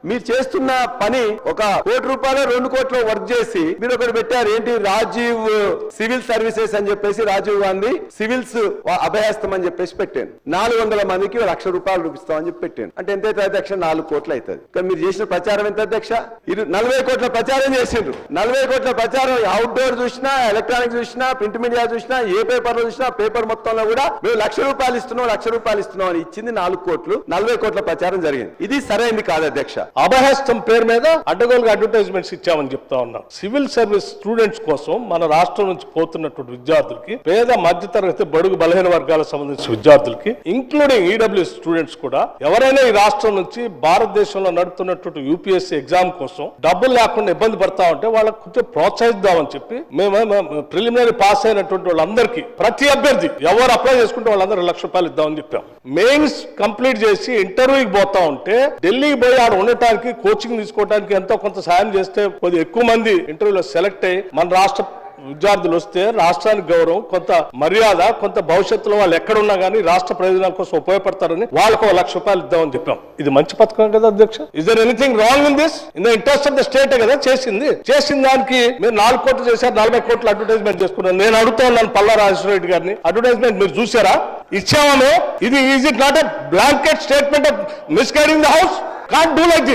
మీరు చేస్తున్న పని ఒక ₹1 2 కోట్ల వర్క్ చేసి మీరు ఒకటి పెట్టారు ఏంటి, రాజీవ్ సివిల్ సర్వీసెస్ అని చెప్పేసి, రాజీవ్ గాంధీ సివిల్స్ అభయహస్తం అని చెప్పేసి పెట్టాను. 400 మందికి ₹1,00,000 రూపిస్తామని చెప్పి పెట్టాను. అంటే ఎంత అవుతుంది అధ్యక్ష? 4 కోట్లు అవుతుంది. కానీ మీరు చేసిన ప్రచారం ఎంత అధ్యక్ష? 40 కోట్ల ప్రచారం చేసిండ్రు. 40 కోట్ల ప్రచారం అవుట్డోర్ చూసినా, ఎలక్ట్రానిక్ చూసినా, ప్రింట్ మీడియా చూసినా, ఏ పేపర్ లో చూసినా, పేపర్ మొత్తంలో కూడా మేము ₹1,00,000 ఇస్తున్నాం, ₹1,00,000 ఇస్తున్నాం అని ఇచ్చింది 4 కోట్లు. 40 కోట్ల ప్రచారం జరిగింది. ఇది సరైనది కాదు అధ్యక్ష. అభయహస్తం పేరు మీద అడ్డగోలుగా అడ్వర్టైజ్మెంట్స్ ఇచ్చామని చెప్తా ఉన్నాం. సివిల్ సర్వీస్ స్టూడెంట్స్ కోసం మన రాష్ట్రం నుంచి పోతున్నటువంటి విద్యార్థులకి, పేద మధ్యతరగతి బడుగు బలహీన వర్గాలకు సంబంధించిన విద్యార్థులకి, ఇంక్లూడింగ్ ఈడబ్ల్యూ స్టూడెంట్స్ కూడా, ఎవరైనా ఈ రాష్ట్రం నుంచి భారతదేశంలో నడుపుతున్నటువంటి యూపీఎస్సీ ఎగ్జామ్ కోసం డబ్బులు లేకుండా ఇబ్బంది పడతా ఉంటే వాళ్ళకి కొంచెం ప్రోత్సహిద్దామని చెప్పి మేము ప్రిలిమినరీ పాస్ అయినటువంటి వాళ్ళందరికీ, ప్రతి అభ్యర్థి ఎవరు అప్లై చేసుకుంటే వాళ్ళందరూ ₹1,00,000 ఇద్దామని చెప్పాం. మెయిన్స్ కంప్లీట్ చేసి ఇంటర్వ్యూకి పోతా ఉంటే ఢిల్లీకి పోయి ఆడ ఉండటానికి, కోచింగ్ తీసుకోవడానికి ఎంతో కొంత సాయం చేస్తే కొద్దిగా ఎక్కువ మంది ఇంటర్వ్యూలో సెలెక్ట్ అయ్యి మన రాష్ట్ర విద్యార్థులు వస్తే రాష్ట్రానికి గౌరవం, కొంత మర్యాద, కొంత భవిష్యత్తులో వాళ్ళు ఎక్కడున్నా కానీ రాష్ట్ర ప్రయోజనాల కోసం ఉపయోగపడతారని వాళ్ళకు ₹1,00,000 ఇద్దామని చెప్పాం. ఇది మంచి పథకం కదా అధ్యక్ష? Is there anything wrong in this? In the interest of the state కదా చేసిన దానికి మీరు 4 కోట్లు చేశారు, 40 కోట్లు అడ్వర్టైజ్మెంట్ చేసుకున్నారు. నేను అడుగుతా ఉన్నాను పల్లా రాజేశ్వర రెడ్డి గారిని, అడ్వర్టైజ్మెంట్ మీరు చూసారా? ఇచ్చామో? ఇది is it not a blanket statement of misguiding the house? Can't do like this.